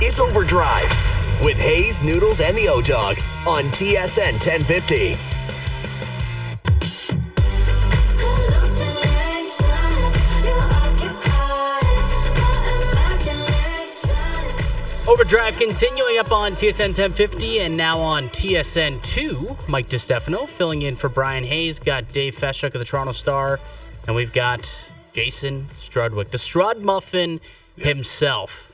is OverDrive with Hayes, Noodles, and the O-Dog on TSN 1050. OverDrive continuing up on TSN 1050 and now on TSN 2. Mike DiStefano filling in for Brian Hayes. Got Dave Feshchuk of the Toronto Star. And we've got Jason Strudwick, the Strud Muffin himself.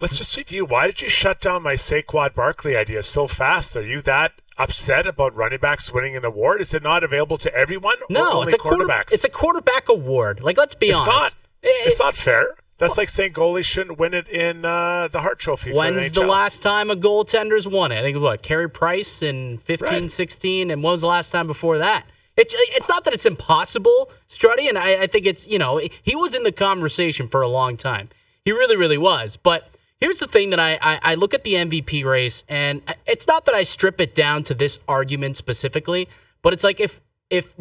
Let's just review. Why did you shut down my Saquon Barkley idea so fast? Are you that upset about running backs winning an award? Is it not available to everyone? No, it's a quarterback award. Like, let's be honest. It's not fair. That's like saying goalies shouldn't win it in the Hart Trophy. When's the last time a goaltender's won it? I think, Carey Price in 15, 16, and when was the last time before that? It's not that it's impossible, Struddy, and I think it's, he was in the conversation for a long time. He really, really was. But here's the thing that I look at the MVP race, and it's not that I strip it down to this argument specifically, but it's like if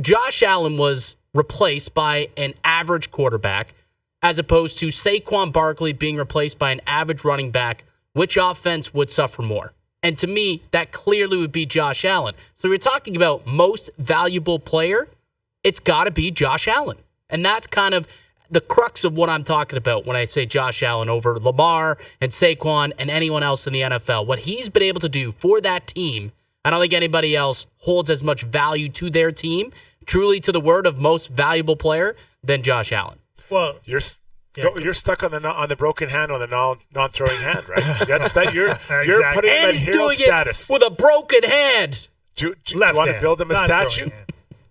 Josh Allen was replaced by an average quarterback, as opposed to Saquon Barkley being replaced by an average running back, which offense would suffer more? And to me, that clearly would be Josh Allen. So we're talking about most valuable player, it's got to be Josh Allen. And that's kind of the crux of what I'm talking about when I say Josh Allen over Lamar and Saquon and anyone else in the NFL. What he's been able to do for that team, I don't think anybody else holds as much value to their team, truly to the word of most valuable player, than Josh Allen. Well, you're stuck on the broken hand on the non-throwing hand, right? That's that you're putting him at hero status with a broken hand. Do you want to build him a statue?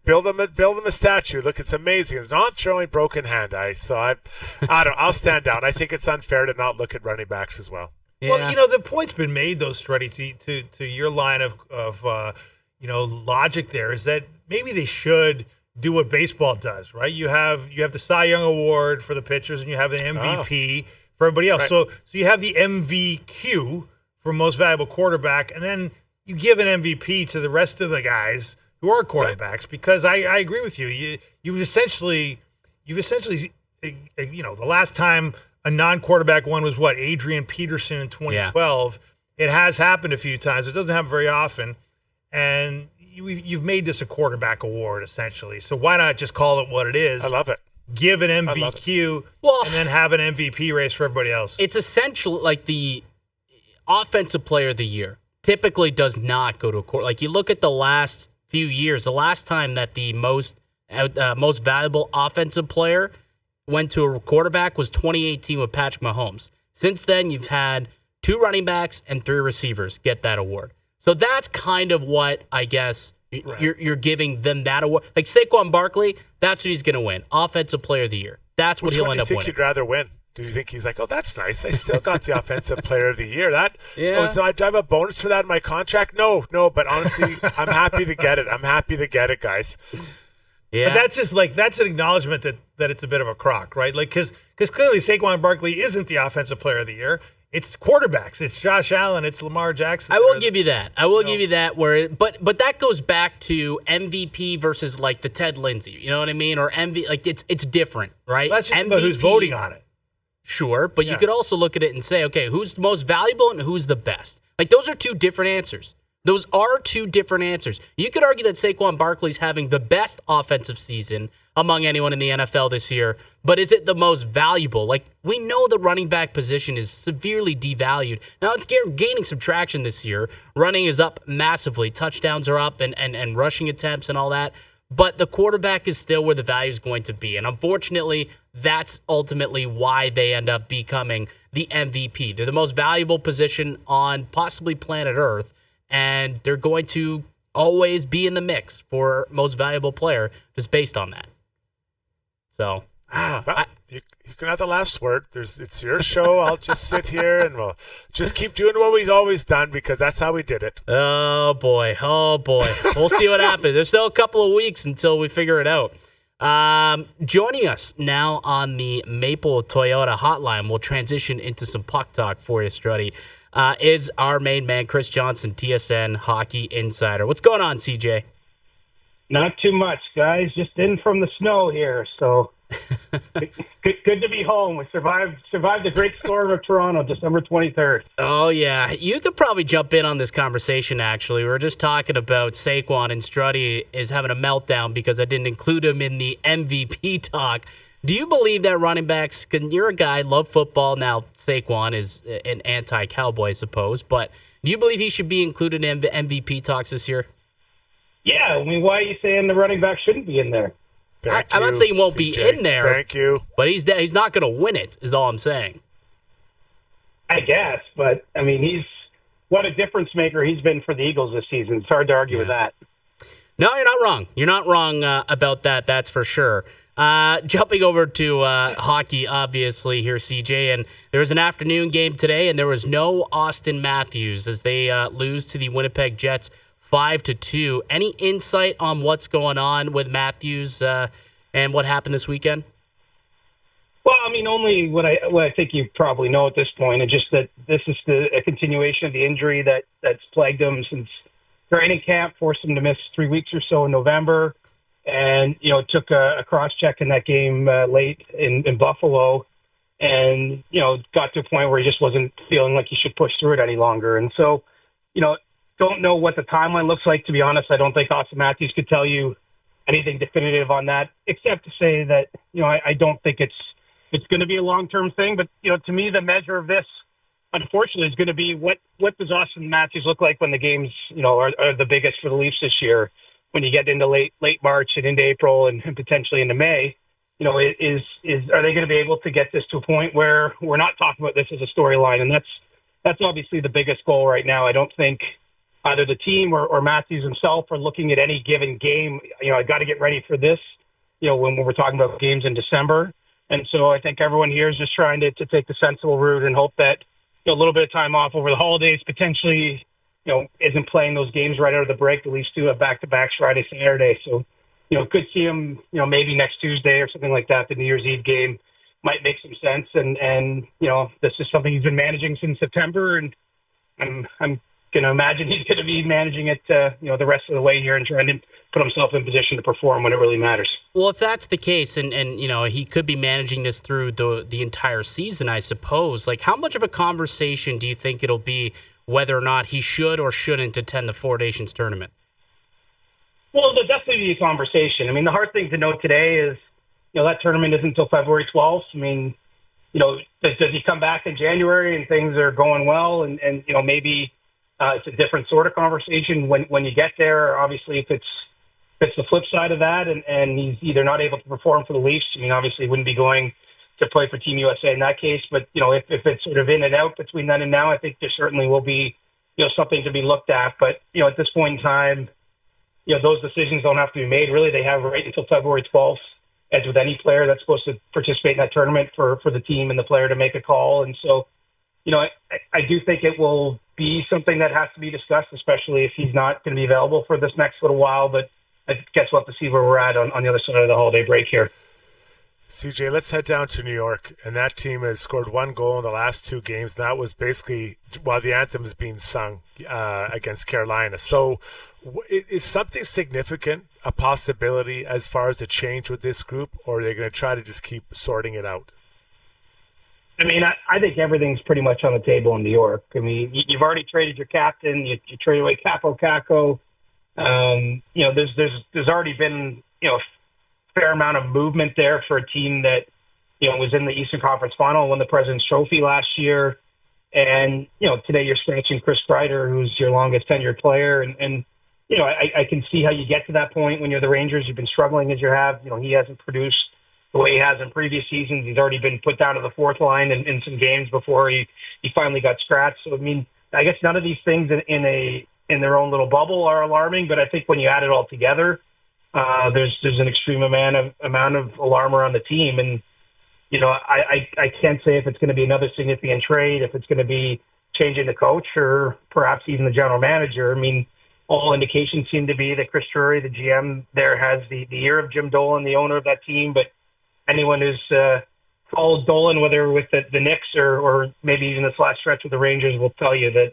Build him a statue. Look, it's amazing. It's non-throwing broken hand. I don't know. I'll stand down. I think it's unfair to not look at running backs as well. Yeah. Well, the point's been made, though, Struddy, to your line of logic there, is that maybe they should do what baseball does, right? You have the Cy Young Award for the pitchers, and you have an MVP for everybody else. Right. So you have the MVQ for most valuable quarterback, and then you give an MVP to the rest of the guys who are quarterbacks. Because I agree with you. You've essentially, the last time a non-quarterback won was Adrian Peterson in 2012. Yeah. It has happened a few times. It doesn't happen very often, and you've made this a quarterback award, essentially. So why not just call it what it is? I love it. Give an MVQ and then have an MVP race for everybody else. It's essentially like the offensive player of the year typically does not go to a court. Like, you look at the last few years, the last time that the most valuable offensive player went to a quarterback was 2018 with Patrick Mahomes. Since then, you've had 2 running backs and 3 receivers get that award. So that's kind of what I guess you're giving them that award. Like Saquon Barkley, that's what he's going to win. Offensive Player of the Year. That's what he'll end up winning. Which one do you think you'd rather win? Do you think he's like, oh, that's nice. I still got the Offensive Player of the Year. Do I have a bonus for that in my contract? No. But honestly, I'm happy to get it. Guys. Yeah. But that's just that's an acknowledgement that it's a bit of a crock, right? Like, because clearly Saquon Barkley isn't the Offensive Player of the Year. It's quarterbacks. It's Josh Allen. It's Lamar Jackson. I will give you that. Give you that. But that goes back to MVP versus like the Ted Lindsay. You know what I mean? Or MVP. Like it's different, right? Well, that's just about who's voting on it. Sure, but you could also look at it and say, okay, who's the most valuable and who's the best? Like, those are 2 different answers. You could argue that Saquon Barkley's having the best offensive season among anyone in the NFL this year, but is it the most valuable? Like, we know the running back position is severely devalued. Now, it's gaining some traction this year. Running is up massively. Touchdowns are up and rushing attempts and all that. But the quarterback is still where the value is going to be. And unfortunately, that's ultimately why they end up becoming the MVP. They're the most valuable position on possibly planet Earth, and they're going to always be in the mix for most valuable player just based on that. So, you can have the last word. It's your show. I'll just sit here and we'll just keep doing what we've always done because that's how we did it. Oh, boy. We'll see what happens. There's still a couple of weeks until we figure it out. Joining us now on the Maple Toyota hotline, we'll transition into some puck talk for you, Struddy, is our main man, Chris Johnston, TSN Hockey Insider. What's going on, CJ? Not too much, guys. Just in from the snow here, so Good to be home. We survived the great storm of Toronto, December 23rd. Oh, yeah. You could probably jump in on this conversation, actually. We were just talking about Saquon, and Struddy is having a meltdown because I didn't include him in the MVP talk. Do you believe that running backs, you're a guy, love football. Now, Saquon is an anti-Cowboy, I suppose, but do you believe he should be included in MVP talks this year? Yeah, I mean, why are you saying the running back shouldn't be in there? I'm not saying he won't be in there. Thank you. But he's not going to win it, is all I'm saying. I guess, but, I mean, what a difference maker he's been for the Eagles this season. It's hard to argue with that. No, you're not wrong. You're not wrong about that, that's for sure. Jumping over to hockey, obviously, here, CJ, and there was an afternoon game today, and there was no Austin Matthews as they lose to the Winnipeg Jets 5-2. Any insight on what's going on with Matthews and what happened this weekend? Well, I mean, only what I think you probably know at this point, and just that this is a continuation of the injury that's plagued him since training camp, forced him to miss 3 weeks or so in November, and took a cross check in that game late in Buffalo, and got to a point where he just wasn't feeling like he should push through it any longer, and so don't know what the timeline looks like, to be honest. I don't think Austin Matthews could tell you anything definitive on that, except to say that, I don't think it's going to be a long-term thing. But, to me, the measure of this, unfortunately, is going to be what does Austin Matthews look like when the games, are the biggest for the Leafs this year, when you get into late March and into April and potentially into May. Are they going to be able to get this to a point where we're not talking about this as a storyline? And that's obviously the biggest goal right now. I don't think either the team or Matthews himself are looking at any given game. I got to get ready for this, when we're talking about games in December. And so I think everyone here is just trying to take the sensible route and hope that a little bit of time off over the holidays potentially, isn't playing those games right out of the break. The Leafs do have back-to-backs Friday, Saturday. So, could see him, maybe next Tuesday or something like that. The New Year's Eve game might make some sense. And this is something he's been managing since September. And I'm going to imagine he's going to be managing it, the rest of the way here and trying to put himself in position to perform when it really matters. Well, if that's the case, and he could be managing this through the entire season, I suppose, like, how much of a conversation do you think it'll be whether or not he should or shouldn't attend the Four Nations tournament? Well, there'll definitely be a conversation. I mean, the hard thing to note today is, that tournament isn't until February 12th. I mean, does he come back in January and things are going well and maybe it's a different sort of conversation when you get there. Obviously, if it's the flip side of that and he's either not able to perform for the Leafs, I mean, obviously he wouldn't be going to play for Team USA in that case. But, if it's sort of in and out between then and now, I think there certainly will be, something to be looked at. But, at this point in time, those decisions don't have to be made. Really, they have right until February 12th, as with any player that's supposed to participate in that tournament for the team and the player to make a call. And so, I do think it will be something that has to be discussed, especially if he's not going to be available for this next little while. But I guess we'll have to see where we're at on the other side of the holiday break here. CJ, let's head down to New York, and that team has scored one goal in the last two games. And that was basically while the anthem is being sung against Carolina. So is something significant a possibility as far as a change with this group, or are they going to try to just keep sorting it out? I mean, I think everything's pretty much on the table in New York. I mean, you've already traded your captain. You traded away Capo Caco. There's already been, a fair amount of movement there for a team that, was in the Eastern Conference Final and won the President's Trophy last year. And, today you're scratching Chris Kreider, who's your longest tenured player. And I can see how you get to that point when you're the Rangers. You've been struggling as you have. He hasn't produced the way he has in previous seasons. He's already been put down to the fourth line in some games before he finally got scratched. So, I mean, I guess none of these things in their own little bubble are alarming, but I think when you add it all together, there's an extreme amount of alarm around the team. And, I can't say if it's going to be another significant trade, if it's going to be changing the coach or perhaps even the general manager. I mean, all indications seem to be that Chris Drury, the GM there, has the ear of Jim Dolan, the owner of that team. But anyone who's followed Dolan, whether with the Knicks or maybe even this last stretch with the Rangers, will tell you that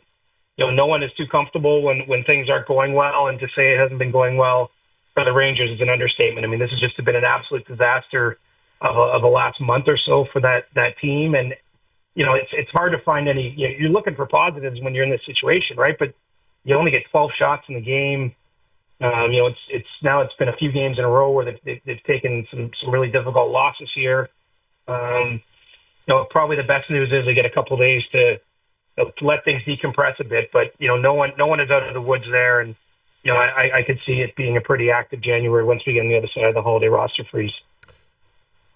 no one is too comfortable when things aren't going well, and to say it hasn't been going well for the Rangers is an understatement. I mean, this has just been an absolute disaster of a last month or so for that team. And it's hard to find any. You're looking for positives when you're in this situation, right? But you only get 12 shots in the game. It's been a few games in a row where they've taken some really difficult losses here. Probably the best news is they get a couple of days to let things decompress a bit. But no one is out of the woods there, and I could see it being a pretty active January once we get on the other side of the holiday roster freeze.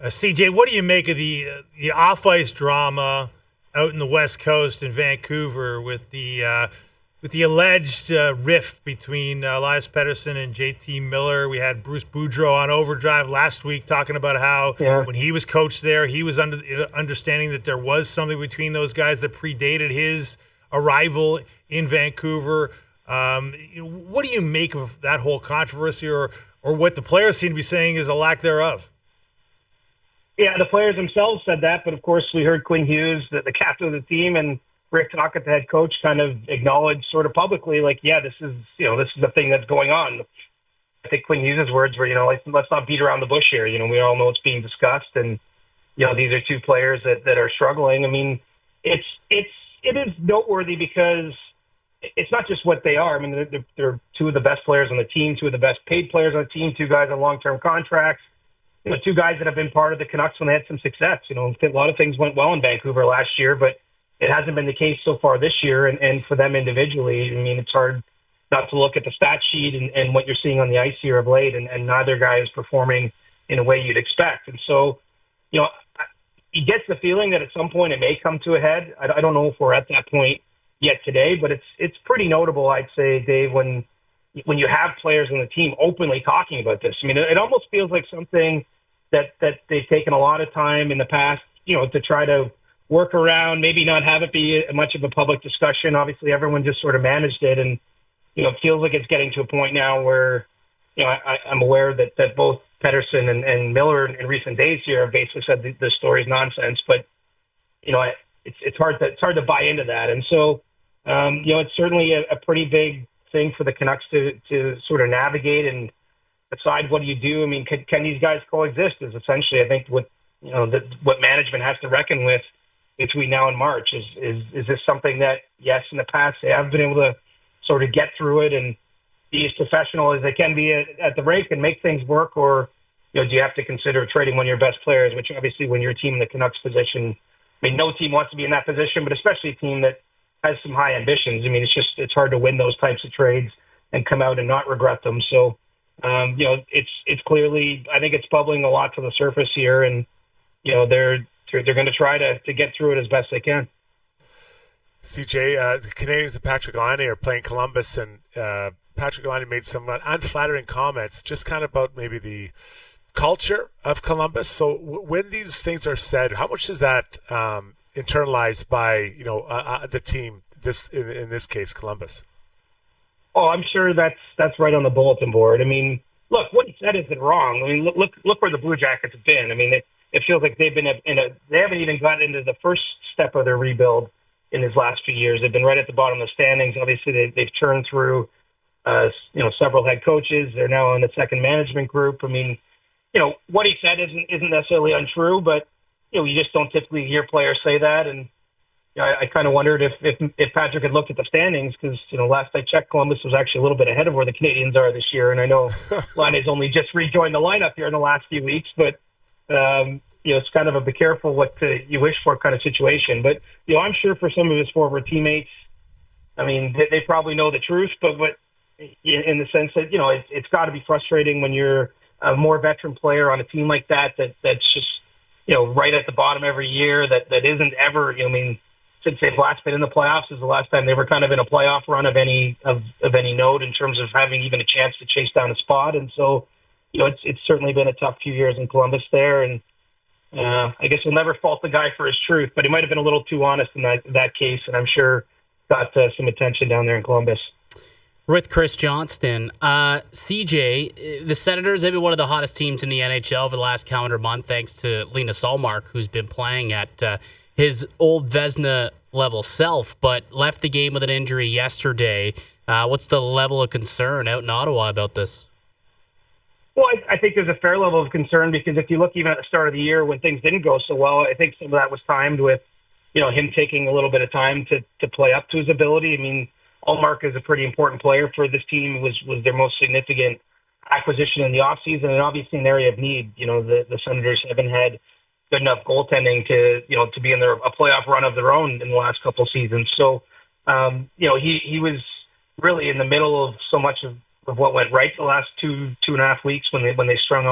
CJ, what do you make of the off-ice drama out in the West Coast in Vancouver with the alleged rift between Elias Pettersson and JT Miller? We had Bruce Boudreau on OverDrive last week talking about how when he was coach there, he was under understanding that there was something between those guys that predated his arrival in Vancouver. What do you make of that whole controversy, or what the players seem to be saying is a lack thereof? Yeah, the players themselves said that, but of course we heard Quinn Hughes, the captain of the team, and Rick Tocchet, the head coach, kind of acknowledged sort of publicly, like, yeah, this is the thing that's going on. I think Quinn Hughes' words were, let's not beat around the bush here. We all know it's being discussed, and these are two players that are struggling. I mean, it is noteworthy because it's not just what they are. I mean, they're two of the best players on the team, two of the best paid players on the team, two guys on long-term contracts. Two guys that have been part of the Canucks when they had some success. A lot of things went well in Vancouver last year, but it hasn't been the case so far this year. And for them individually, I mean, it's hard not to look at the stat sheet and what you're seeing on the ice here of late, and neither guy is performing in a way you'd expect. And so, he gets the feeling that at some point it may come to a head. I don't know if we're at that point yet today, but it's pretty notable, I'd say, Dave, when you have players on the team openly talking about this. I mean, it almost feels like something that they've taken a lot of time in the past, to try to work around, maybe not have it be much of a public discussion. Obviously, everyone just sort of managed it, and it feels like it's getting to a point now where I'm aware that both Pettersson and Miller in recent days here have basically said the story's nonsense. But it's hard to buy into that, and so it's certainly a pretty big thing for the Canucks to sort of navigate and decide what do you do. I mean, can these guys coexist? Is essentially, I think, what management has to reckon with between now and March. Is this something that, yes, in the past they have been able to sort of get through it and be as professional as they can be at the rink and make things work, or do you have to consider trading one of your best players? Which obviously, when your team in the Canucks position, I mean, no team wants to be in that position, but especially a team that has some high ambitions. I mean, it's hard to win those types of trades and come out and not regret them. So, it's clearly, I think it's bubbling a lot to the surface here, and they're going to try to get through it as best they can. CJ, the Canadians and Patrick Laine are playing Columbus, and Patrick Laine made some unflattering comments, just kind of about maybe the culture of Columbus. So when these things are said, how much is that internalized by the team? In this case, Columbus. Oh, I'm sure that's right on the bulletin board. I mean, look, what he said isn't wrong. I mean, look where the Blue Jackets have been. I mean, it feels like they've been they haven't even gotten into the first step of their rebuild in his last few years. They've been right at the bottom of the standings. Obviously, they've churned through several head coaches. They're now in the second management group. I mean, what he said isn't necessarily untrue, but you just don't typically hear players say that. And I kind of wondered if Patrick had looked at the standings, because last I checked, Columbus was actually a little bit ahead of where the Canadians are this year. And I know Laine's only just rejoined the lineup here in the last few weeks, but it's kind of a be careful what you wish for kind of situation. But I'm sure for some of his former teammates, I mean, they probably know the truth, but in the sense that it's got to be frustrating when you're a more veteran player on a team like that's just right at the bottom every year. That isn't ever. I mean, since they've last been in the playoffs is the last time they were kind of in a playoff run of any note in terms of having even a chance to chase down a spot. And so, it's certainly been a tough few years in Columbus there. And I guess we'll never fault the guy for his truth, but he might have been a little too honest in that case. And I'm sure got some attention down there in Columbus. With Chris Johnston, CJ, the Senators have been one of the hottest teams in the NHL over the last calendar month, thanks to Linus Ullmark, who's been playing at his old Vezina level self, but left the game with an injury yesterday. What's the level of concern out in Ottawa about this? Well, I think there's a fair level of concern because if you look even at the start of the year when things didn't go so well, I think some of that was timed with, him taking a little bit of time to play up to his ability. I mean, Allmark is a pretty important player for this team. Was their most significant acquisition in the offseason and obviously an area of need. The Senators haven't had good enough goaltending to be in a playoff run of their own in the last couple of seasons. So, he was really in the middle of so much of what went right the last two and a half weeks when they strung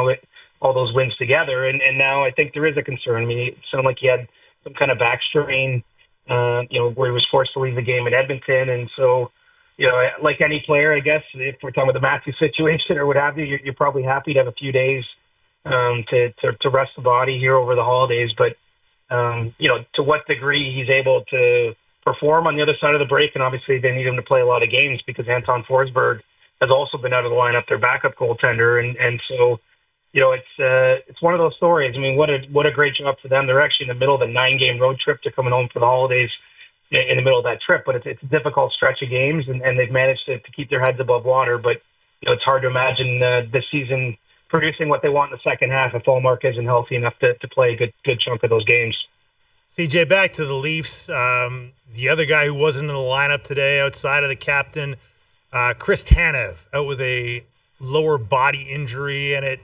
all those wins together. And now I think there is a concern. I mean, it sounded like he had some kind of back strain, where he was forced to leave the game in Edmonton. And so, like any player, I guess, if we're talking about the Matthews situation or what have you, you're probably happy to have a few days to rest the body here over the holidays. But, to what degree he's able to perform on the other side of the break, and obviously they need him to play a lot of games because Anton Forsberg has also been out of the lineup, their backup goaltender. And so, it's one of those stories. I mean, what a great job for them. They're actually in the middle of a 9-game road trip. They're coming home for the holidays in the middle of that trip, but it's a difficult stretch of games, and they've managed to keep their heads above water. But, it's hard to imagine this season producing what they want in the second half if Allmark isn't healthy enough to play a good chunk of those games. CJ, back to the Leafs. The other guy who wasn't in the lineup today outside of the captain, Chris Tanev, out with a lower body injury. And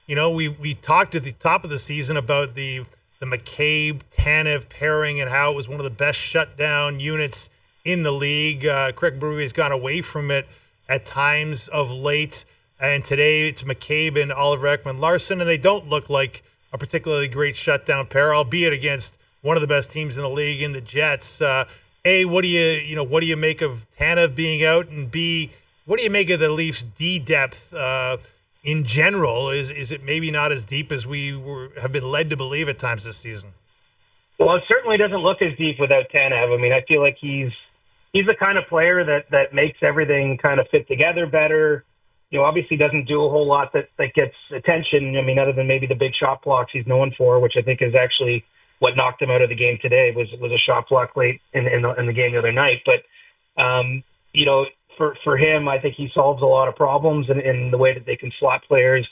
we talked at the top of the season about the McCabe-Tanev pairing and how it was one of the best shutdown units in the league. Craig Berube has gone away from it at times of late. And today it's McCabe and Oliver Ekman-Larsson, and they don't look like a particularly great shutdown pair, albeit against one of the best teams in the league in the Jets. A, what do you make of Tanev being out? And B, what do you make of the Leafs' D depth in general? Is it maybe not as deep as we have been led to believe at times this season? Well, it certainly doesn't look as deep without Tanev. I mean, I feel like he's the kind of player that makes everything kind of fit together better. Obviously doesn't do a whole lot that gets attention. I mean, other than maybe the big shot blocks he's known for, which I think is actually what knocked him out of the game today was a shot block late in the game the other night. But, for him, I think he solves a lot of problems in the way that they can slot players,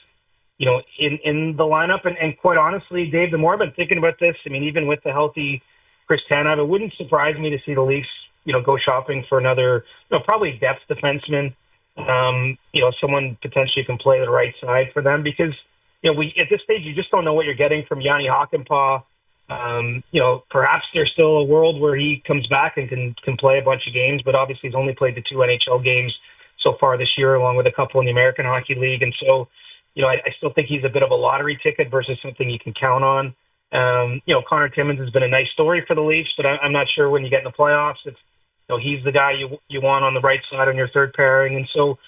in the lineup. And quite honestly, Dave, the more I've been thinking about this, I mean, even with the healthy Chris Tanev, it wouldn't surprise me to see the Leafs, go shopping for another, probably depth defenseman. Someone potentially can play the right side for them because, we at this stage, you just don't know what you're getting from Yanni Hakanpää. Perhaps there's still a world where he comes back and can play a bunch of games, but obviously he's only played the 2 NHL games so far this year, along with a couple in the American Hockey League. And so, I still think he's a bit of a lottery ticket versus something you can count on. Connor Timmins has been a nice story for the Leafs, but I'm not sure when you get in the playoffs, if he's the guy you want on the right side on your third pairing. And so,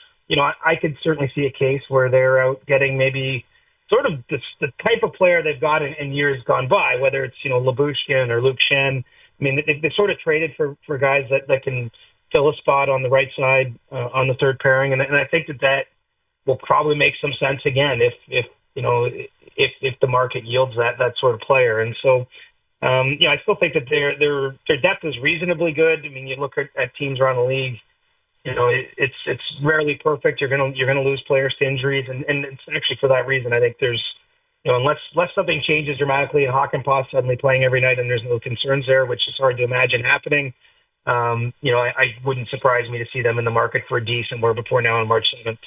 I could certainly see a case where they're out getting maybe sort of the type of player they've got in years gone by, whether it's, Lyubushkin or Luke Shen. I mean, they sort of traded for guys that can fill a spot on the right side on the third pairing. And I think that will probably make some sense again if the market yields that sort of player. And so, I still think that their depth is reasonably good. I mean, you look at teams around the league, it's rarely perfect. You're gonna lose players to injuries, and it's actually for that reason. I think there's, unless something changes dramatically and Hakanpää suddenly playing every night and there's no concerns there, which is hard to imagine happening. I wouldn't surprise me to see them in the market for a D somewhere before now on March 7th.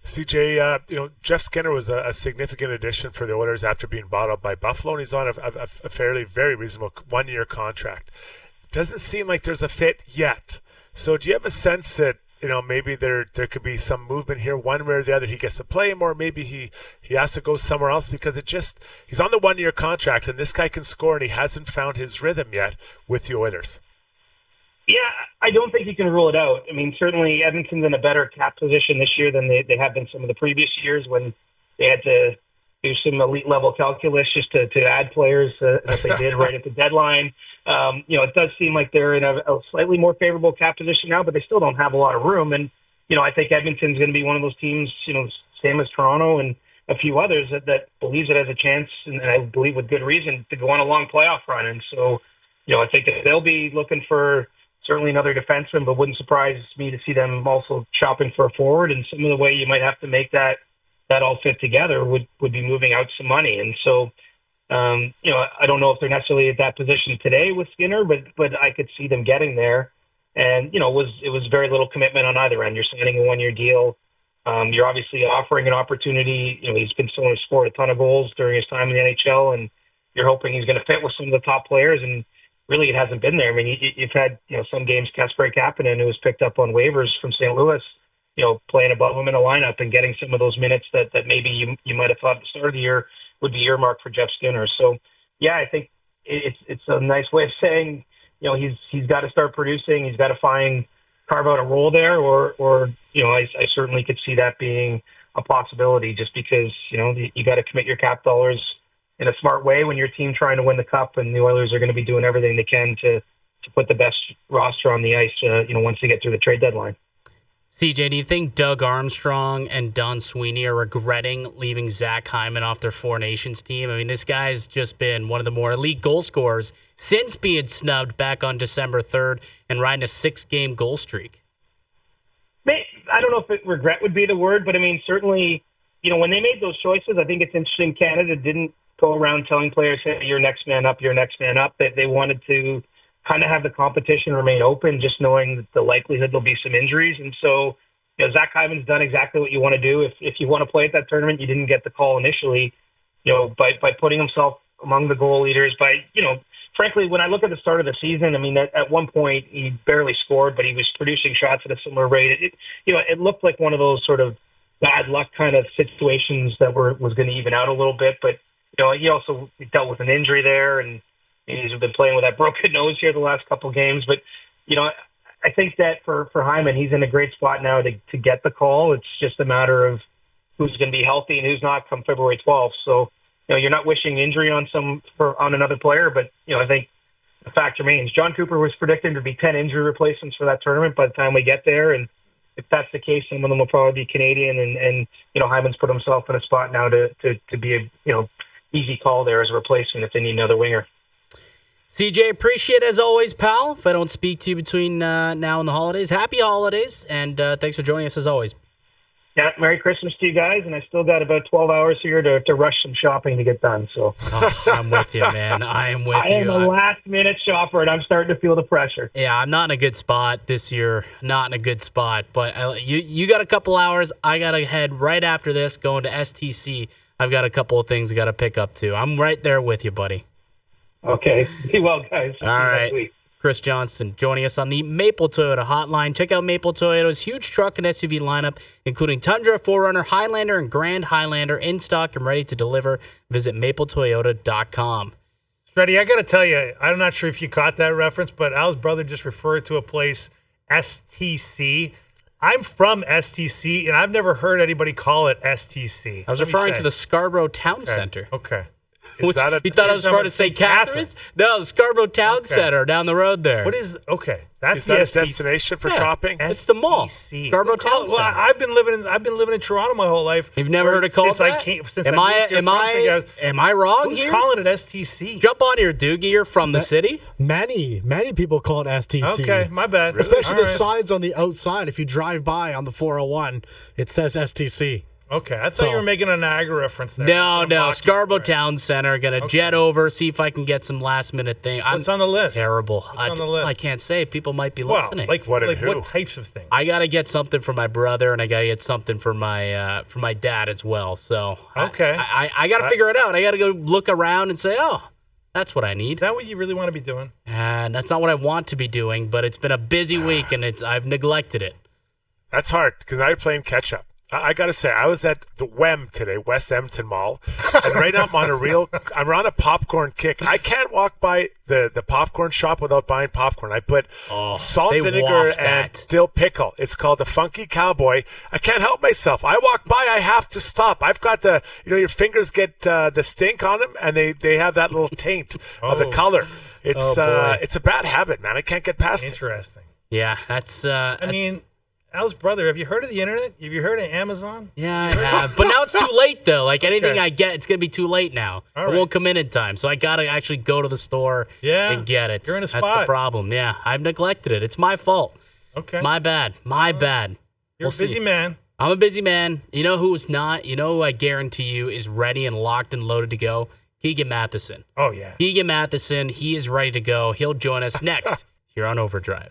CJ, Jeff Skinner was a significant addition for the Oilers after being bought up by Buffalo, and he's on a fairly, very reasonable 1-year contract. Doesn't seem like there's a fit yet. So do you have a sense that, maybe there could be some movement here one way or the other? He gets to play more, maybe he has to go somewhere else because he's on the 1-year contract, and this guy can score, and he hasn't found his rhythm yet with the Oilers. Yeah, I don't think you can rule it out. I mean, certainly Edmonton's in a better cap position this year than they have been some of the previous years when they had to do some elite level calculus just to add players that they did right at the deadline. It does seem like they're in a slightly more favorable cap position now, but they still don't have a lot of room. And, I think Edmonton's going to be one of those teams, same as Toronto and a few others that believes it has a chance, and I believe with good reason, to go on a long playoff run. And so, I think that they'll be looking for certainly another defenseman, but wouldn't surprise me to see them also shopping for a forward. And some of the way you might have to make that that all fit together would be moving out some money. And so, I don't know if they're necessarily at that position today with Skinner, but I could see them getting there. And, it was very little commitment on either end. You're signing a 1-year deal. You're obviously offering an opportunity. He's been someone who's scored a ton of goals during his time in the NHL, and you're hoping he's going to fit with some of the top players. And really, it hasn't been there. I mean, you've had, some games, Kasperi Kapanen, who was picked up on waivers from St. Louis, playing above him in a lineup and getting some of those minutes that maybe you might have thought at the start of the year would be earmarked for Jeff Skinner. So, yeah, I think it's a nice way of saying, he's got to start producing. He's got to carve out a role there, or I certainly could see that being a possibility, just because, you got to commit your cap dollars in a smart way when your team trying to win the cup, and the Oilers are going to be doing everything they can to put the best roster on the ice, once they get through the trade deadline. CJ, do you think Doug Armstrong and Don Sweeney are regretting leaving Zach Hyman off their Four Nations team? I mean, this guy's just been one of the more elite goal scorers since being snubbed back on December 3rd and riding a 6-game goal streak. I don't know if regret would be the word, but I mean, certainly, when they made those choices, I think it's interesting. Canada didn't go around telling players, hey, you're next man up, you're next man up. That they wanted to kind of have the competition remain open, just knowing that the likelihood there'll be some injuries. And so, Zach Hyman's done exactly what you want to do. If you want to play at that tournament, you didn't get the call initially, by putting himself among the goal leaders, frankly, when I look at the start of the season, I mean, at one point he barely scored, but he was producing shots at a similar rate. It looked like one of those sort of bad luck kind of situations that was going to even out a little bit. But, he also dealt with an injury there, and he's been playing with that broken nose here the last couple of games. But, I think that for Hyman, he's in a great spot now to get the call. It's just a matter of who's going to be healthy and who's not come February 12th. So, you're not wishing injury on another player, but, I think the fact remains. John Cooper was predicted to be 10 injury replacements for that tournament by the time we get there. And if that's the case, some of them will probably be Canadian. And Hyman's put himself in a spot now to be a, easy call there as a replacement if they need another winger. CJ, appreciate it as always, pal. If I don't speak to you between now and the holidays, happy holidays. And thanks for joining us as always. Yeah, Merry Christmas to you guys, and I still got about 12 hours here to rush some shopping to get done. So I'm with you, man. I am with you. I am a last-minute shopper, and I'm starting to feel the pressure. Yeah, I'm not in a good spot this year. Not in a good spot. But you got a couple hours. I got to head right after this, going to STC. I've got a couple of things I got to pick up, too. I'm right there with you, buddy. Okay. Be well, guys. All right. Chris Johnston joining us on the Maple Toyota hotline. Check out Maple Toyota's huge truck and SUV lineup, including Tundra, 4Runner, Highlander, and Grand Highlander in stock and ready to deliver. Visit mapletoyota.com. Freddie, I got to tell you, I'm not sure if you caught that reference, but Al's brother just referred to a place, STC. I'm from STC, and I've never heard anybody call it STC. I was referring to the Scarborough Town Center. Okay. You thought I was part of St. Catherine's? No, the Scarborough Town Center down the road there. What is That's is that a destination for shopping? It's the mall. Scarborough Town Center. Well, I've been living in Toronto my whole life. You've never heard it called that? Am I wrong Who's here? calling it STC? Jump on here, Doogie. You're from the city. Many people call it STC. Okay, my bad. Especially the signs on the outside. If you drive by on the 401, it says STC. Okay, I thought you were making a Niagara reference there. No. Scarborough Town Center. Going to jet over, see if I can get some last-minute thing. What's on the list? Terrible. What's on the list? I can't say. People might be listening. Like what types of things? I got to get something for my brother, and I got to get something for my dad as well. So okay, I got to figure it out. I got to go look around and say, oh, that's what I need. Is that what you really want to be doing? And that's not what I want to be doing, but it's been a busy week, and I've neglected it. That's hard because now you're playing catch-up. I got to say, I was at the WEM today, West Edmonton Mall, and right now I'm on a popcorn kick. I can't walk by the popcorn shop without buying popcorn. I put salt, vinegar, and dill pickle. It's called the Funky Cowboy. I can't help myself. I walk by, I have to stop. I've got your fingers get the stink on them, and they have that little taint of the color. It's a bad habit, man. I can't get past it. Interesting. Yeah, that's. Al's brother, have you heard of the internet? Have you heard of Amazon? Yeah, I have. But now it's too late, though. Like anything I get, it's going to be too late now. It won't come in time. So I got to actually go to the store and get it. You're in a spot. That's the problem. Yeah, I've neglected it. It's my fault. Okay. My bad. You're a busy man. I'm a busy man. You know who's not? You know who I guarantee you is ready and locked and loaded to go? Keegan Matheson. Oh, yeah. Keegan Matheson, he is ready to go. He'll join us next here on OverDrive.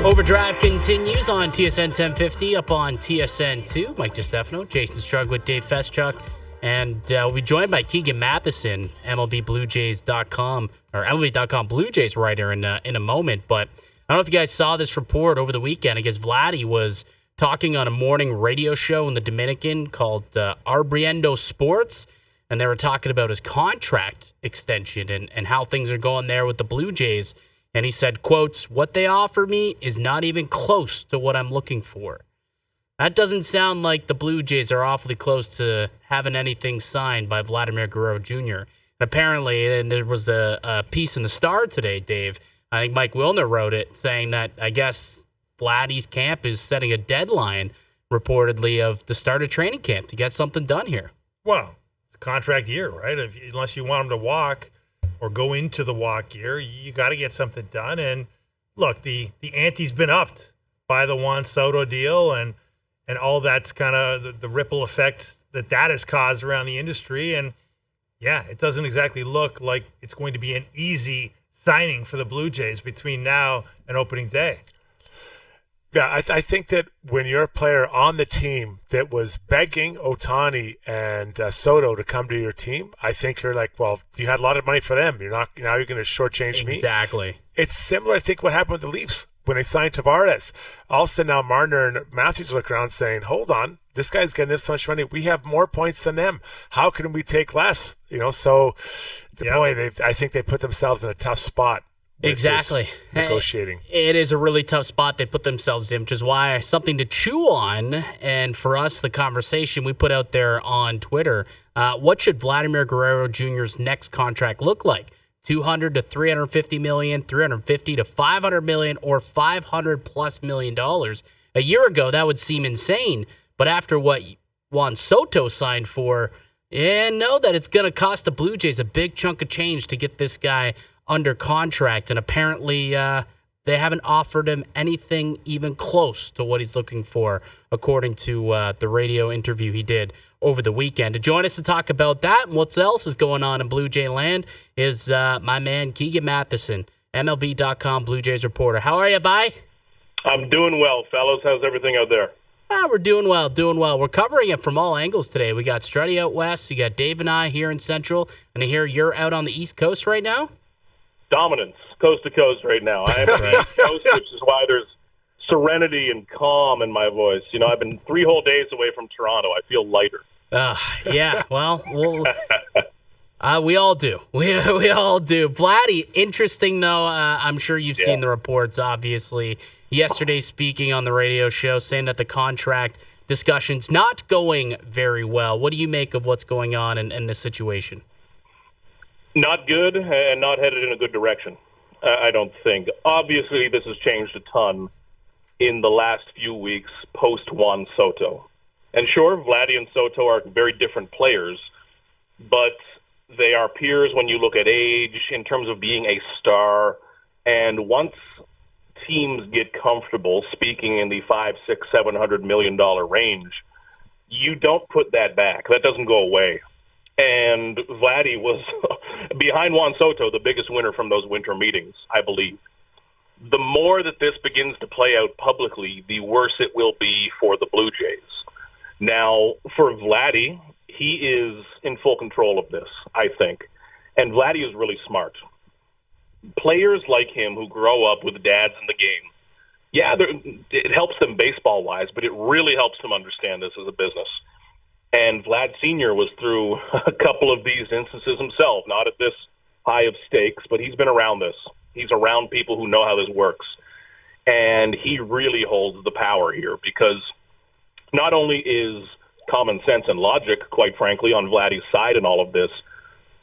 OverDrive continues on TSN 1050, up on TSN 2. Mike DiStefano, Jason Strug with Dave Feschuk. And we'll be joined by Keegan Matheson, MLBBlueJays.com, or MLB.com Blue Jays writer in a moment. But I don't know if you guys saw this report over the weekend. I guess Vladdy was talking on a morning radio show in the Dominican called Arbriendo Sports. And they were talking about his contract extension and how things are going there with the Blue Jays. And he said, quotes, "What they offer me is not even close to what I'm looking for." That doesn't sound like the Blue Jays are awfully close to having anything signed by Vladimir Guerrero Jr. And apparently, and there was a piece in the Star today, Dave. I think Mike Wilner wrote it, saying that I guess Vladdy's camp is setting a deadline, reportedly, of the start of training camp to get something done here. Well, it's a contract year, right? Unless you want him to walk or go into the walk year, you got to get something done. And look, the ante's been upped by the Juan Soto deal and all that's kind of the ripple effect that has caused around the industry. And yeah, it doesn't exactly look like it's going to be an easy signing for the Blue Jays between now and opening day. Yeah, I think that when you're a player on the team that was begging Ohtani and Soto to come to your team, I think you're like, well, you had a lot of money for them. You're not now you're going to shortchange me. Exactly. It's similar, I think, what happened with the Leafs when they signed Tavares. All of a sudden now Marner and Matthews look around saying, hold on, this guy's getting this much money. We have more points than them. How can we take less? So boy, I think they put themselves in a tough spot. Exactly. Negotiating. It is a really tough spot they put themselves in, which is why something to chew on. And for us, the conversation we put out there on Twitter, what should Vladimir Guerrero Jr.'s next contract look like? $200 to $350 million, $350 to $500 million, or $500+ million. A year ago, that would seem insane. But after what Juan Soto signed for, know that it's going to cost the Blue Jays a big chunk of change to get this guy under contract, and apparently they haven't offered him anything even close to what he's looking for, according to the radio interview he did over the weekend. To join us to talk about that and what else is going on in Blue Jay land is my man Keegan Matheson, MLB.com Blue Jays reporter. How are you, bye? I'm doing well, fellas. How's everything out there? We're doing well. We're covering it from all angles today. We got Struddy out west, you got Dave and I here in Central, and I hear you're out on the East Coast right now? Dominance, coast to coast right now. I am on the East Coast, which is why there's serenity and calm in my voice. I've been 3 whole days away from Toronto. I feel lighter. Yeah, well we all do. We all do. Vladdy, interesting though. I'm sure you've seen the reports, obviously. Yesterday speaking on the radio show, saying that the contract discussion's not going very well. What do you make of what's going on in this situation? Not good and not headed in a good direction, I don't think. Obviously, this has changed a ton in the last few weeks post-Juan Soto. And sure, Vladdy and Soto are very different players, but they are peers when you look at age, in terms of being a star. And once teams get comfortable speaking in the $500, $600, $700 million range, you don't put that back. That doesn't go away. And Vladdy was, behind Juan Soto, the biggest winner from those winter meetings, I believe. The more that this begins to play out publicly, the worse it will be for the Blue Jays. Now, for Vladdy, he is in full control of this, I think. And Vladdy is really smart. Players like him who grow up with dads in the game, it helps them baseball-wise, but it really helps them understand this as a business. And Vlad Sr. was through a couple of these instances himself, not at this high of stakes, but he's been around this. He's around people who know how this works. And he really holds the power here because not only is common sense and logic, quite frankly, on Vladdy's side in all of this,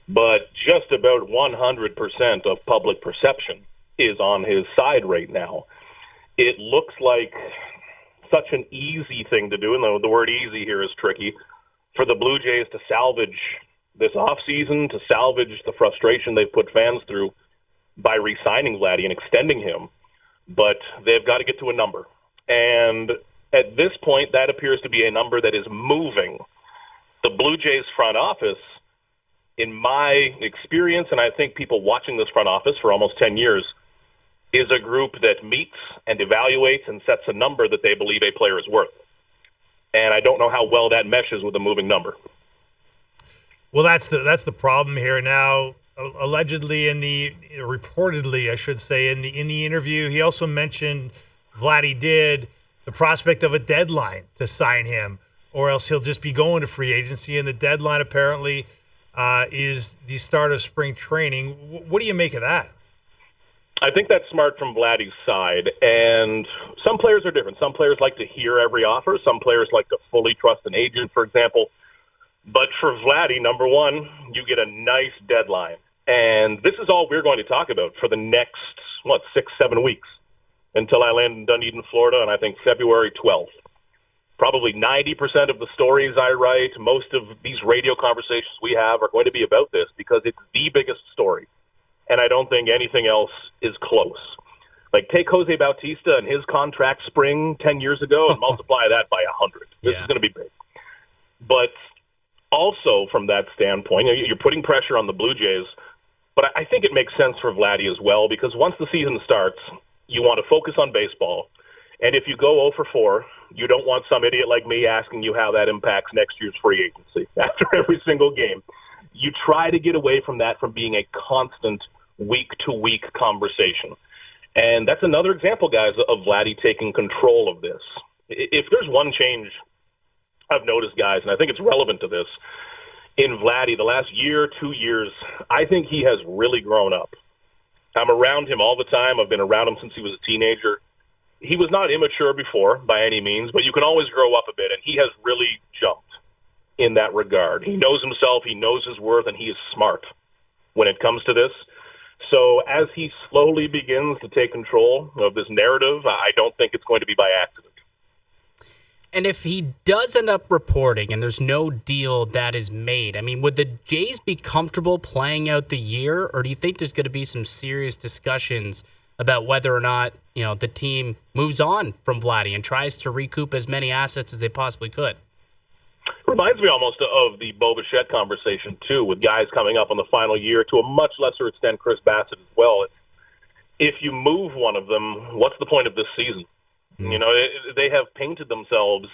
but just about 100% of public perception is on his side right now. It looks like such an easy thing to do, and the word easy here is tricky, for the Blue Jays to salvage this offseason, to salvage the frustration they've put fans through by re-signing Vladdy and extending him, but they've got to get to a number. And at this point, that appears to be a number that is moving. The Blue Jays front office, in my experience, and I think people watching this front office for almost 10 years, is a group that meets and evaluates and sets a number that they believe a player is worth. And I don't know how well that meshes with a moving number. Well, that's the problem here now. Allegedly, reportedly, I should say, in the interview, he also mentioned Vladdy did the prospect of a deadline to sign him, or else he'll just be going to free agency. And the deadline apparently is the start of spring training. What do you make of that? I think that's smart from Vladdy's side, and some players are different. Some players like to hear every offer. Some players like to fully trust an agent, for example. But for Vladdy, number one, you get a nice deadline. And this is all we're going to talk about for the next, 6-7 weeks until I land in Dunedin, Florida, and I think February 12th. Probably 90% of the stories I write, most of these radio conversations we have are going to be about this because it's the biggest story. And I don't think anything else is close. Like, take Jose Bautista and his contract spring 10 years ago and multiply that by 100. This is going to be big. But also from that standpoint, you're putting pressure on the Blue Jays, but I think it makes sense for Vladdy as well because once the season starts, you want to focus on baseball. And if you go 0 for 4, you don't want some idiot like me asking you how that impacts next year's free agency after every single game. You try to get away from that from being a constant week-to-week conversation. And that's another example, guys, of Vladdy taking control of this. If there's one change I've noticed, guys, and I think it's relevant to this, in Vladdy, the last year, 2 years, I think he has really grown up. I'm around him all the time. I've been around him since he was a teenager. He was not immature before, by any means, but you can always grow up a bit, and he has really jumped in that regard. He knows himself, he knows his worth, and he is smart when it comes to this. So as he slowly begins to take control of this narrative, I don't think it's going to be by accident. And if he does end up reporting and there's no deal that is made, I mean, would the Jays be comfortable playing out the year, or do you think there's going to be some serious discussions about whether or not, the team moves on from Vladdy and tries to recoup as many assets as they possibly could? Reminds me almost of the Bo Bichette conversation, too, with guys coming up on the final year, to a much lesser extent Chris Bassett as well. If you move one of them, what's the point of this season? They have painted themselves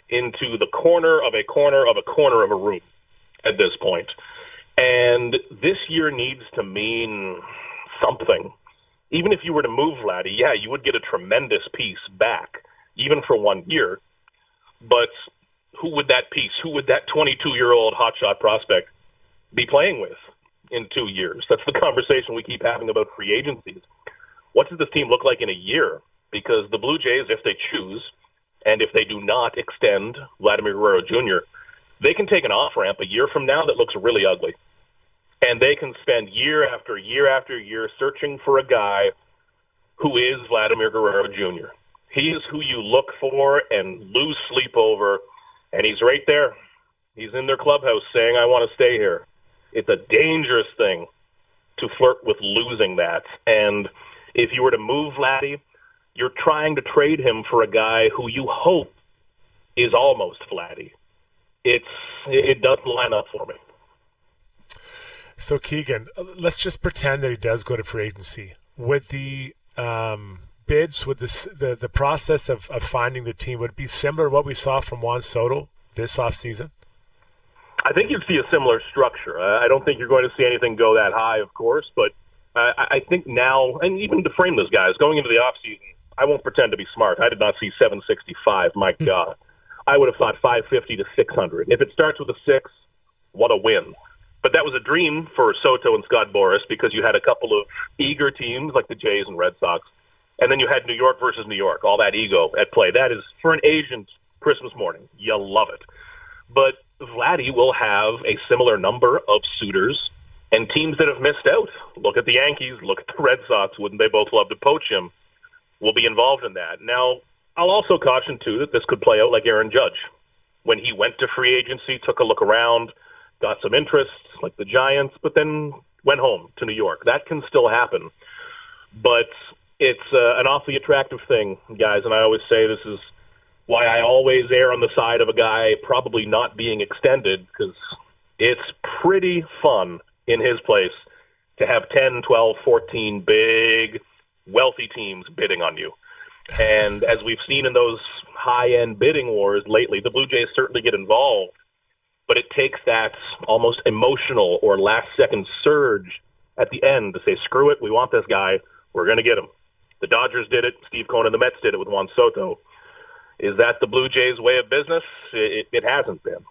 into the corner of a corner of a corner of a room at this point. And this year needs to mean something. Even if you were to move Vladdy, you would get a tremendous piece back, even for 1 year. But who would that piece, who would that 22-year-old hotshot prospect be playing with in 2 years? That's the conversation we keep having about free agencies. What does this team look like in a year? Because the Blue Jays, if they choose, and if they do not extend Vladimir Guerrero Jr., they can take an off-ramp a year from now that looks really ugly. And they can spend year after year after year searching for a guy who is Vladimir Guerrero Jr. He is who you look for and lose sleep over, and he's right there. He's in their clubhouse saying, I want to stay here. It's a dangerous thing to flirt with losing that. And if you were to move Vladdy, you're trying to trade him for a guy who you hope is almost Vladdy. It doesn't line up for me. So, Keegan, let's just pretend that he does go to free agency. Would the bids, would the process of finding the team, would it be similar to what we saw from Juan Soto this offseason? I think you'd see a similar structure. I don't think you're going to see anything go that high, of course, but I think now, and even to frame this, guys, going into the offseason, I won't pretend to be smart. I did not see 765. My God. I would have thought 550 to 600. If it starts with a 6, what a win. But that was a dream for Soto and Scott Boras because you had a couple of eager teams like the Jays and Red Sox, and then you had New York versus New York, all that ego at play. That is, for an agent, Christmas morning. You'll love it. But Vladdy will have a similar number of suitors and teams that have missed out. Look at the Yankees, look at the Red Sox. Wouldn't they both love to poach him? Will be involved in that. Now, I'll also caution, too, that this could play out like Aaron Judge. When he went to free agency, took a look around, got some interest, like the Giants, but then went home to New York. That can still happen. But it's an awfully attractive thing, guys, and I always say this is why I always err on the side of a guy probably not being extended, because it's pretty fun in his place to have 10, 12, 14 big, wealthy teams bidding on you. And as we've seen in those high-end bidding wars lately, the Blue Jays certainly get involved, but it takes that almost emotional or last-second surge at the end to say, screw it, we want this guy, we're going to get him. The Dodgers did it, Steve Cohen and the Mets did it with Juan Soto. Is that the Blue Jays' way of business? It hasn't been.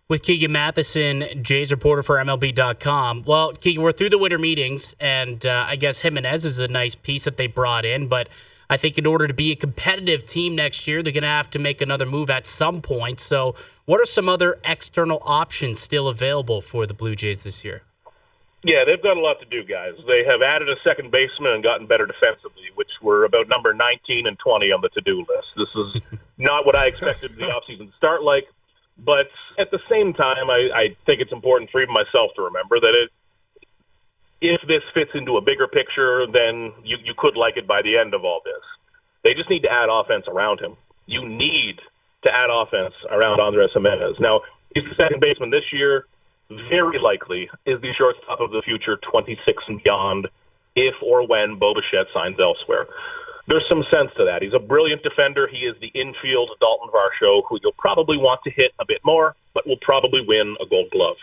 With Keegan Matheson, Jays reporter for MLB.com. Well, Keegan, we're through the winter meetings, and I guess Jimenez is a nice piece that they brought in, but I think in order to be a competitive team next year, they're going to have to make another move at some point. So what are some other external options still available for the Blue Jays this year? Yeah, they've got a lot to do, guys. They have added a second baseman and gotten better defensively, which were about number 19 and 20 on the to-do list. This is not what I expected the offseason to start like, but at the same time, I think it's important for even myself to remember that if this fits into a bigger picture, then you could like it by the end of all this. They just need to add offense around him. You need to add offense around Andres Jimenez. Now, he's the second baseman this year. Very likely is the shortstop of the future, 26 and beyond, if or when Bo Bichette signs elsewhere. There's some sense to that. He's a brilliant defender. He is the infield Dalton Varsho, who you'll probably want to hit a bit more, but will probably win a Gold Glove.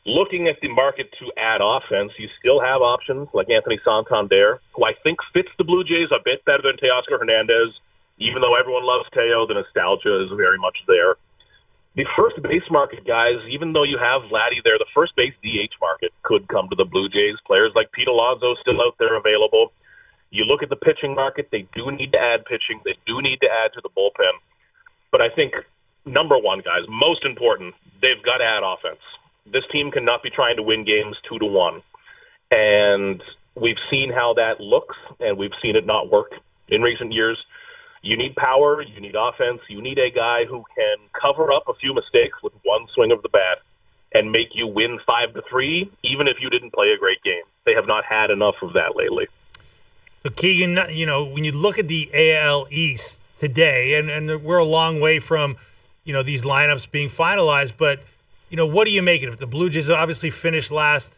Looking at the market to add offense, you still have options like Anthony Santander, who I think fits the Blue Jays a bit better than Teoscar Hernandez. Even though everyone loves Teo, the nostalgia is very much there. The first base market, guys, even though you have Vladdy there, the first base DH market could come to the Blue Jays. Players like Pete Alonso still out there available. You look at the pitching market, they do need to add pitching. They do need to add to the bullpen. But I think, number one, guys, most important, they've got to add offense. This team cannot be trying to win games 2-1. And we've seen how that looks, and we've seen it not work in recent years. You need power, you need offense, you need a guy who can cover up a few mistakes with one swing of the bat and make you win 5-3, even if you didn't play a great game. They have not had enough of that lately. So, Keegan, when you look at the AL East today, and we're a long way from, these lineups being finalized, but, what do you make of it? The Blue Jays obviously finished last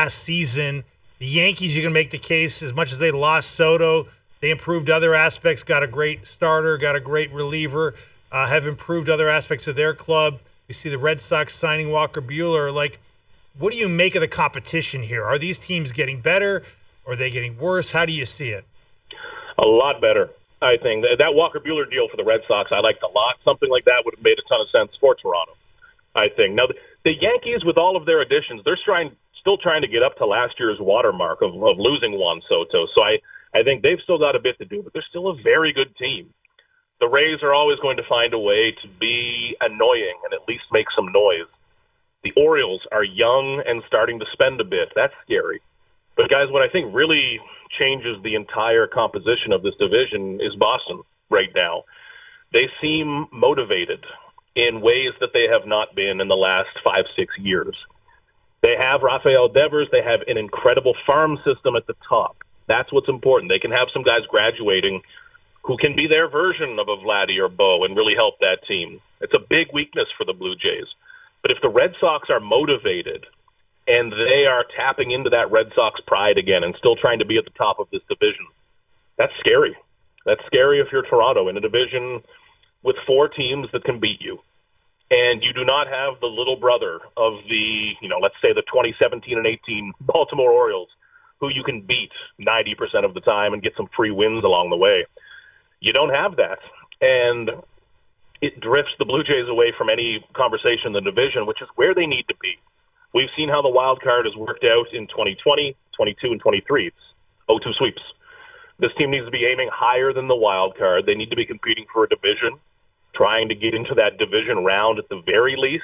season. The Yankees, you can make the case, as much as they lost Soto, they improved other aspects, got a great starter, got a great reliever, have improved other aspects of their club. We see the Red Sox signing Walker Buehler. What do you make of the competition here? Are these teams getting better? Or are they getting worse? How do you see it? A lot better, I think. That Walker Buehler deal for the Red Sox, I liked a lot. Something like that would have made a ton of sense for Toronto, I think. Now, the Yankees, with all of their additions, they're still trying to get up to last year's watermark of losing Juan Soto. So I think they've still got a bit to do, but they're still a very good team. The Rays are always going to find a way to be annoying and at least make some noise. The Orioles are young and starting to spend a bit. That's scary. But, guys, what I think really changes the entire composition of this division is Boston right now. They seem motivated in ways that they have not been in the last 5-6 years. They have Rafael Devers. They have an incredible farm system at the top. That's what's important. They can have some guys graduating who can be their version of a Vladdy or Bo and really help that team. It's a big weakness for the Blue Jays. But if the Red Sox are motivated and they are tapping into that Red Sox pride again and still trying to be at the top of this division, that's scary. That's scary if you're Toronto in a division with 4 teams that can beat you. And you do not have the little brother of the, let's say the 2017 and 18 Baltimore Orioles, who you can beat 90% of the time and get some free wins along the way. You don't have that. And it drifts the Blue Jays away from any conversation in the division, which is where they need to be. We've seen how the wild card has worked out in 2020, 22, and 23. It's 0-2 sweeps. This team needs to be aiming higher than the wild card. They need to be competing for a division, trying to get into that division round at the very least.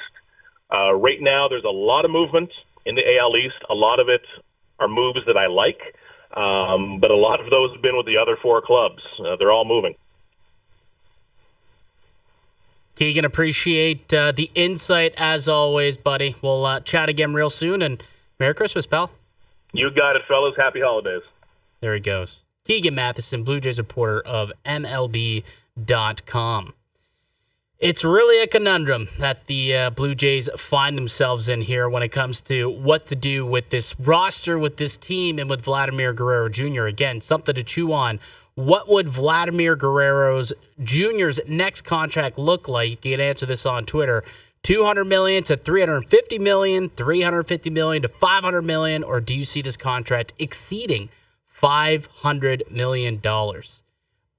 Right now, there's a lot of movement in the AL East. A lot of it are moves that I like, but a lot of those have been with the other 4 clubs. They're all moving. Keegan, appreciate the insight as always, buddy. We'll chat again real soon, and Merry Christmas, pal. You got it, fellas. Happy holidays. There he goes. Keegan Matheson, Blue Jays reporter of MLB.com. It's really a conundrum that the Blue Jays find themselves in here when it comes to what to do with this roster, with this team, and with Vladimir Guerrero Jr. Again, something to chew on. What would Vladimir Guerrero Jr.'s next contract look like? You can answer this on Twitter. $200 million to $350 million, $350 million to $500 million, or do you see this contract exceeding $500 million?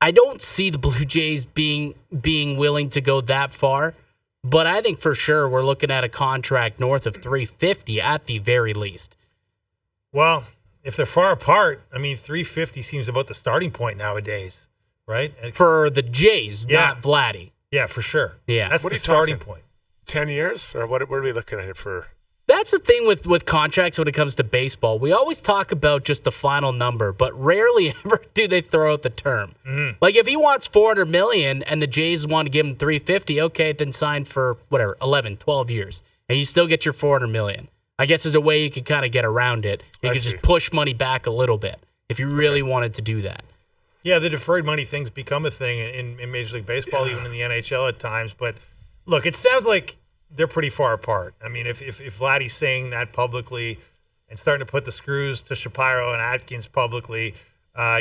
I don't see the Blue Jays being willing to go that far, but I think for sure we're looking at a contract north of $350 at the very least. Well, if they're far apart, I mean, $350 seems about the starting point nowadays, right? For the Jays, not Vladdy. Yeah, for sure. Yeah, that's the starting point. 10 years, or what are we looking at it for? That's the thing with contracts when it comes to baseball. We always talk about just the final number, but rarely ever do they throw out the term. Mm-hmm. Like if he wants $400 million and the Jays want to give him $350, okay, then sign for whatever, 11, 12 years, and you still get your $400 million. I guess is a way you could kind of get around it. You could just push money back a little bit if you really wanted to do that. Yeah, the deferred money thing's become a thing in Major League Baseball, even in the NHL at times. But look, it sounds like they're pretty far apart. I mean, if Vladdy's saying that publicly and starting to put the screws to Shapiro and Atkins publicly,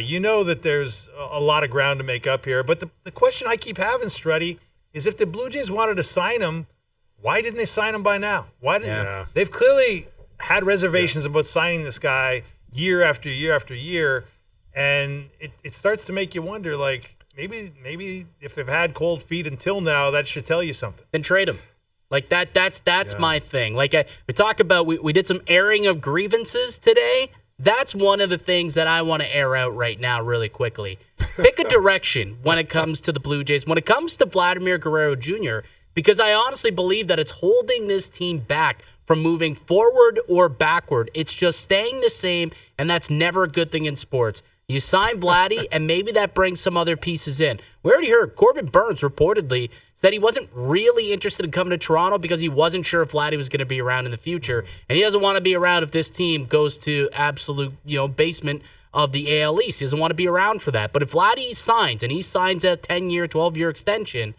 you know that there's a lot of ground to make up here. But the question I keep having, Struddy, is if the Blue Jays wanted to sign him, why didn't they sign him by now? Why didn't They've clearly had reservations about signing this guy year after year after year, and it starts to make you wonder, like, maybe if they've had cold feet until now, that should tell you something. Then trade him. Like that's my thing. Like we talk about, we did some airing of grievances today. That's one of the things that I want to air out right now really quickly. Pick a direction when it comes to the Blue Jays, when it comes to Vladimir Guerrero Jr., because I honestly believe that it's holding this team back from moving forward or backward. It's just staying the same, and that's never a good thing in sports. You sign Vladdy, and maybe that brings some other pieces in. We already heard Corbin Burns reportedly said he wasn't really interested in coming to Toronto because he wasn't sure if Vladdy was going to be around in the future, and he doesn't want to be around if this team goes to absolute, basement of the AL East. He doesn't want to be around for that. But if Vladdy signs, and he signs a 10-year, 12-year extension,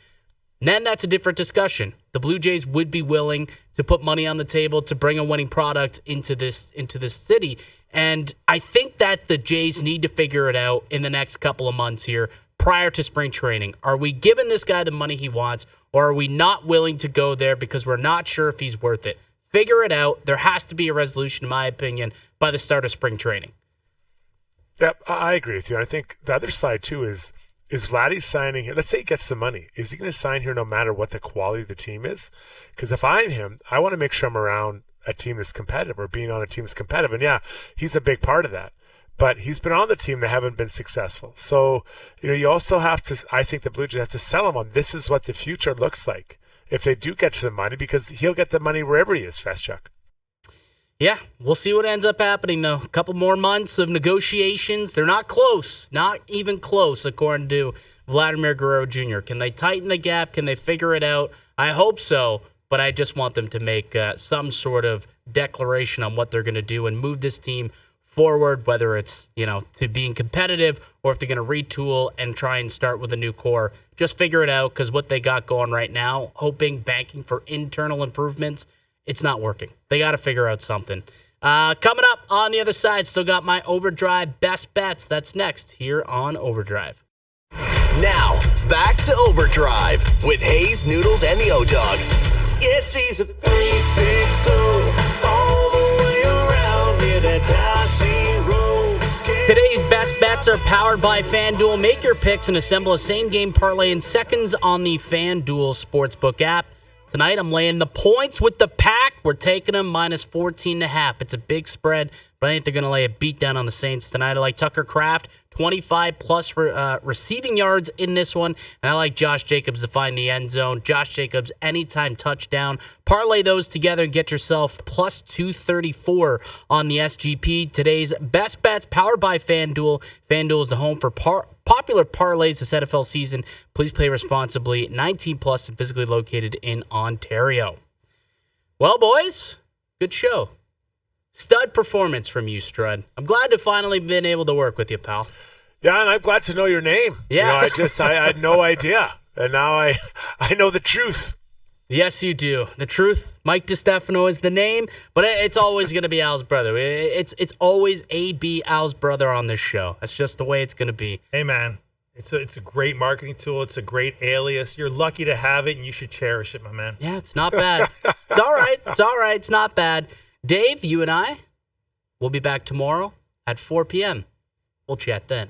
then that's a different discussion. The Blue Jays would be willing to put money on the table to bring a winning product into this city. And I think that the Jays need to figure it out in the next couple of months here prior to spring training. Are we giving this guy the money he wants, or are we not willing to go there because we're not sure if he's worth it? Figure it out. There has to be a resolution, in my opinion, by the start of spring training. Yep, I agree with you. And I think the other side, too, is Vladdy signing here? Let's say he gets the money. Is he going to sign here no matter what the quality of the team is? Because if I'm him, I want to make sure I'm around a team that's competitive, or being on a team that's competitive. And yeah, he's a big part of that. But he's been on the team that haven't been successful. So, you also have to, I think the Blue Jays have to sell him on this is what the future looks like if they do get to the money, because he'll get the money wherever he is, Festchuk. Yeah, we'll see what ends up happening, though. A couple more months of negotiations. They're not close, not even close, according to Vladimir Guerrero Jr. Can they tighten the gap? Can they figure it out? I hope so, but I just want them to make some sort of declaration on what they're going to do and move this team forward, whether it's, to being competitive or if they're going to retool and try and start with a new core. Just figure it out, because what they got going right now, banking for internal improvements, it's not working. They got to figure out something. Coming up on the other side, still got my OverDrive best bets. That's next here on OverDrive. Now, back to OverDrive with Hayes, Noodles, and the O-Dog. Yes, she's a 360 all the way around. Yeah, that's how she rolls. Today's best bets are powered by FanDuel. Make your picks and assemble a same-game parlay in seconds on the FanDuel Sportsbook app. Tonight, I'm laying the points with the Pack. We're taking them minus 14.5. It's a big spread, but I think they're going to lay a beat down on the Saints tonight. I like Tucker Kraft, 25-plus receiving yards in this one, and I like Josh Jacobs to find the end zone. Josh Jacobs, anytime touchdown. Parlay those together and get yourself plus 234 on the SGP. Today's best bets powered by FanDuel. FanDuel is the home for popular parlays this NFL season. Please play responsibly. 19-plus and physically located in Ontario. Well, boys, good show. Stud performance from you, Strud. I'm glad to finally been able to work with you, pal. Yeah, and I'm glad to know your name. Yeah. I had no idea. And now I know the truth. Yes, you do. The truth, Mike DiStefano is the name, but it's always going to be Al's brother. It's always A.B. Al's brother on this show. That's just the way it's going to be. Hey, man, it's a great marketing tool. It's a great alias. You're lucky to have it, and you should cherish it, my man. Yeah, it's not bad. It's all right. It's all right. It's not bad. Dave, you and I, we'll be back tomorrow at 4 p.m. We'll chat then.